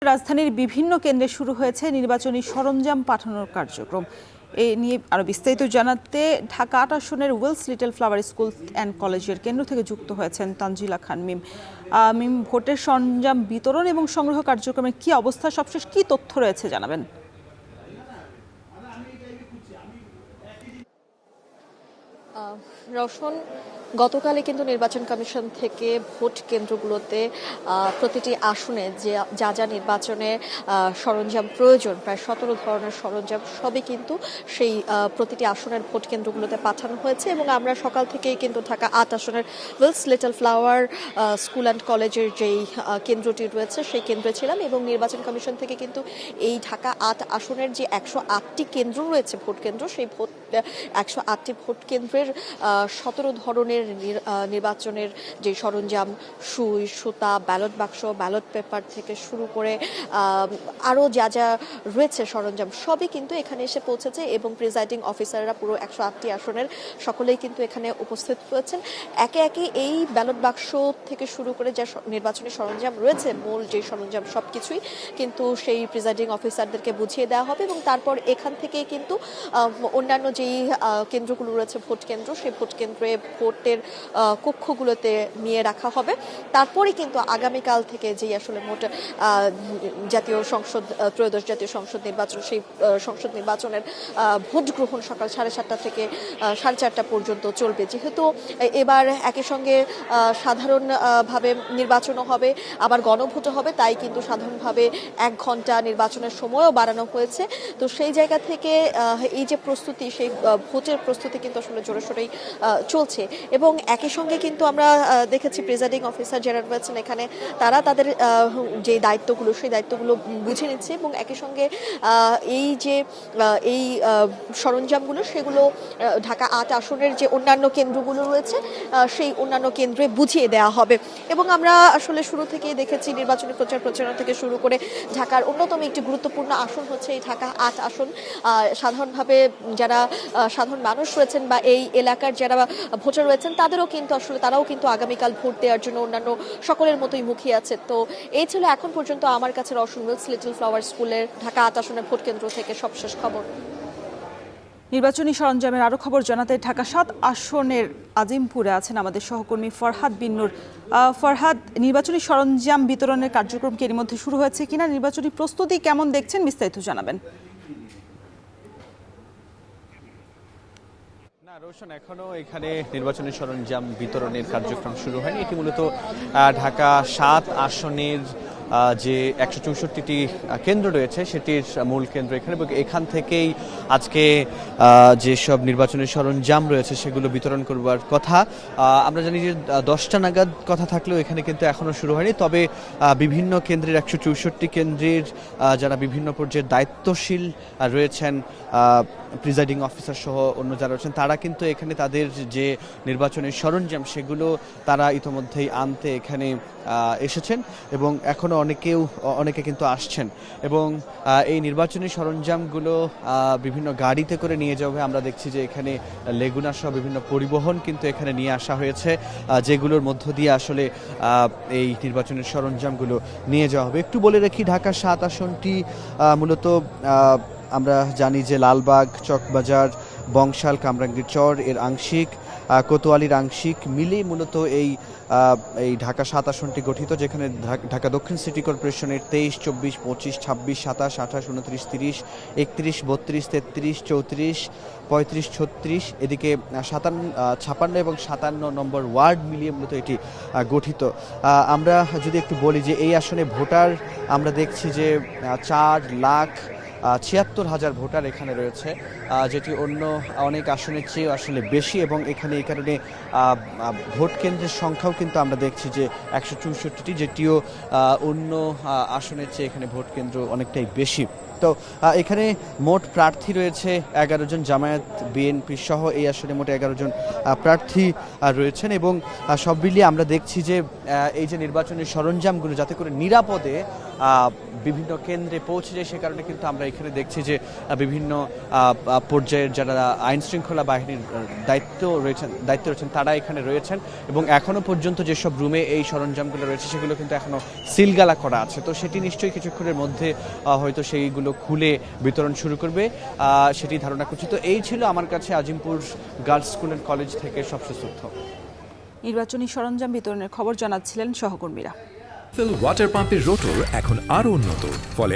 রাজধানীর বিভিন্ন কেন্দ্রে শুরু হয়েছে নির্বাচনী সরঞ্জাম পাঠানোর কার্যক্রম। এ নিয়ে আরো বিস্তারিত জানাতে ঢাকা ৮ আসনের Willes Little Flower School and কলেজের কেন্দ্র থেকে যুক্ত হয়েছেন তানজিলা খান মিম। মিম, ভোটের সরঞ্জাম বিতরণ এবং সংগ্রহ কার্যক্রমের কি অবস্থা, সবশেষ কি তথ্য রয়েছে জানাবেন। রওশন, গতকালই কিন্তু নির্বাচন কমিশন থেকে ভোট কেন্দ্রগুলোতে প্রতিটি আসনে যা যা নির্বাচনে সরঞ্জাম প্রয়োজন, প্রায় ১৭ ধরনের সরঞ্জাম সবই কিন্তু সেই প্রতিটি আসনের ভোট কেন্দ্রগুলোতে পাঠানো হয়েছে। এবং আমরা সকাল থেকেই কিন্তু ঢাকা ৮ আসনের Willes Little Flower School and কলেজের যেই কেন্দ্রটি রয়েছে সেই কেন্দ্রে ছিলাম। এবং নির্বাচন কমিশন থেকে কিন্তু এই ঢাকা ৮ আসনের যে ১০৮টি কেন্দ্র রয়েছে, ভোট কেন্দ্র, সেই ১০৮টি ভোট কেন্দ্রের ১৭ ধরনের নির্বাচনের যে সরঞ্জাম, সুই, সুতা, ব্যালট বাক্স, ব্যালট পেপার থেকে শুরু করে আরও যা যা রয়েছে সরঞ্জাম সবই কিন্তু এখানে এসে পৌঁছেছে। এবং প্রিজাইডিং অফিসাররা পুরো ১০৮টি আসনের সকলেই কিন্তু এখানে উপস্থিত হয়েছেন। একে একে এই ব্যালট বাক্স থেকে শুরু করে যা নির্বাচনী সরঞ্জাম রয়েছে, মূল যে সরঞ্জাম সব কিছুই কিন্তু সেই প্রিজাইডিং অফিসারদেরকে বুঝিয়ে দেওয়া হবে। এবং তারপর এখান থেকেই কিন্তু অন্যান্য যেই কেন্দ্রগুলো রয়েছে, ভোট কেন্দ্র, সেই ভোট কেন্দ্রে ভোটের কক্ষগুলোতে নিয়ে রাখা হবে। তারপরে কিন্তু আগামীকাল থেকে যেই আসলে মোট জাতীয় সংসদ, ত্রয়োদশ জাতীয় সংসদ নির্বাচন, সেই সংসদ নির্বাচনের ভোট গ্রহণ সকাল 7:30টা থেকে 4:30 পর্যন্ত চলবে। যেহেতু এবার একই সঙ্গে সাধারণভাবে নির্বাচনও হবে, আবার গণভোটও হবে, তাই কিন্তু সাধারণভাবে 1 ঘন্টা নির্বাচনের সময়ও বাড়ানো হয়েছে। তো সেই জায়গা থেকে এই যে প্রস্তুতি, সেই ভোটের প্রস্তুতি কিন্তু আসলে জোরে সোরেই চলছে। এবং একই সঙ্গে কিন্তু আমরা দেখেছি প্রিজাইডিং অফিসার যারা রয়েছেন এখানে, তারা তাদের যে দায়িত্বগুলো, সেই দায়িত্বগুলো বুঝে নিচ্ছে। এবং একই সঙ্গে এই যে এই সরঞ্জামগুলো, সেগুলো ঢাকা ৮ আসনের যে অন্যান্য কেন্দ্রগুলো রয়েছে সেই অন্যান্য কেন্দ্রে বুঝিয়ে দেওয়া হবে। এবং আমরা আসলে শুরু থেকেই দেখেছি নির্বাচনী প্রচারণা থেকে শুরু করে ঢাকার অন্যতম একটি গুরুত্বপূর্ণ আসন হচ্ছে এই ঢাকা ৮ আসন। সাধারণভাবে যারা সাধারণ মানুষ রয়েছেন বা এই এলাকার যারা ভোটার রয়েছেন, তারাও কিন্তু আগামীকাল ভোট দেওয়ার জন্য অন্যান্য সকলের মতোই মুখিয়ে আছে। তো এই ছিল এখন পর্যন্ত আমার কাছে রওশন, ওয়েলস লিটল ফ্লাওয়ার স্কুলের ঢাকা ৮ আসনের ভোট কেন্দ্র থেকে সবশেষ খবর। নির্বাচনী সরঞ্জামের আরো খবর জানাতে ঢাকা ৭ আসনের আজিমপুরে আছেন আমাদের সহকর্মী ফরহাদ বিন নূর। ফরহাদ, নির্বাচনী সরঞ্জাম বিতরণের কার্যক্রম কি এর মধ্যে শুরু হয়েছে কিনা, নির্বাচনী প্রস্তুতি কেমন দেখছেন, বিস্তারিত জানাবেন। রোশন, এখনো এখানে নির্বাচনী সরঞ্জাম বিতরণের কার্যক্রম শুরু হয়নি। এটি মূলত ঢাকা ৭ আসনের যে ১৬৪টি কেন্দ্র রয়েছে সেটির মূল কেন্দ্র এখানে। এবং এখান থেকেই আজকে যেসব নির্বাচনী সরঞ্জাম রয়েছে সেগুলো বিতরণ করবার কথা। আমরা জানি যে 10টা নাগাদ কথা থাকলেও এখানে কিন্তু এখনও শুরু হয়নি। তবে বিভিন্ন কেন্দ্রের ১৬৪ কেন্দ্রের যারা বিভিন্ন পর্যায়ের দায়িত্বশীল রয়েছেন, প্রিজাইডিং অফিসার সহ অন্য যারা রয়েছেন, তারা কিন্তু এখানে তাদের যে নির্বাচনী সরঞ্জাম সেগুলো তারা ইতোমধ্যেই আনতে এখানে এসেছেন। এবং এখনও অনেকে কিন্তু আসছেন। এবং এই নির্বাচনী সরঞ্জামগুলো বিভিন্ন গাড়িতে করে নিয়ে যাওয়া হবে। আমরা দেখছি যে এখানে লেগুনা সহ বিভিন্ন পরিবহন কিন্তু এখানে নিয়ে আসা হয়েছে, যেগুলোর মধ্য দিয়ে আসলে এই নির্বাচনের সরঞ্জামগুলো নিয়ে যাওয়া হবে। একটু বলে রাখি, ঢাকা ৭ আসনটি মূলত আমরা জানি যে লালবাগ, চকবাজার, বংশাল, কামরাঙ্গীর চর এর আংশিক, কোতোয়ালির আংশিক মিলিয়ে মূলত এই ঢাকা ৭ আসনটি গঠিত, যেখানে ঢাকা দক্ষিণ সিটি কর্পোরেশনের ২৩, ২৪, ২৫, ২৬, ২৭, ২৮, ২৯, ৩০, ৩১, ৩২, ৩৩, ৩৪, ৩৫, ৩৬, এদিকে ৫৬ এবং ৫৭ নম্বর ওয়ার্ড মিলিয়ে মূলত এটি গঠিত। আমরা যদি একটু বলি যে এই আসনে ভোটার আমরা দেখছি যে ৪,৭৬,০০০ ভোটার এখানে রয়েছে, যেটি অন্য অনেক আসনের চেয়ে আসলে বেশি। এবং এখানে এই কারণে ভোট কেন্দ্রের সংখ্যাও কিন্তু আমরা দেখছি যে ১৬৪টি, যেটিও অন্য আসনের চেয়ে এখানে ভোট কেন্দ্র অনেকটাই বেশি। তো এখানে মোট প্রার্থী রয়েছে 11 জন, জামায়াত, বিএনপি সহ এই আসনে মোট 11 জন প্রার্থী রয়েছেন। এবং সব মিলিয়ে আমরা দেখছি যে এই যে নির্বাচনের সরঞ্জামগুলো যাতে করে নিরাপদে বিভিন্ন কেন্দ্রে পৌঁছে যায়। সে কারণে কিন্তু আমরা এখানে দেখছি যে বিভিন্ন পর্যায়ের যারা আইন শৃঙ্খলা বাহিনীর দায়িত্বে রয়েছেন তারা এখানে রয়েছেন এবং এখনো পর্যন্ত যেসব রুমে এই সরঞ্জামগুলো রয়েছে সেগুলো কিন্তু এখনো সিলগালা করা আছে। তো সেটি নিশ্চয়ই কিছুক্ষণের মধ্যে হয়তো সেইগুলো খুলে বিতরণ শুরু করবে সেটি ধারণা করছি। তো এই ছিল আমার কাছে Azimpur girls school and college থেকে সবশেষ তথ্য। নির্বাচনী সরঞ্জাম বিতরণের খবর জানাচ্ছিলেন সহকর্মীরা। ওয়াটার পাম্পের রোটর এখন আরো উন্নত, ফলে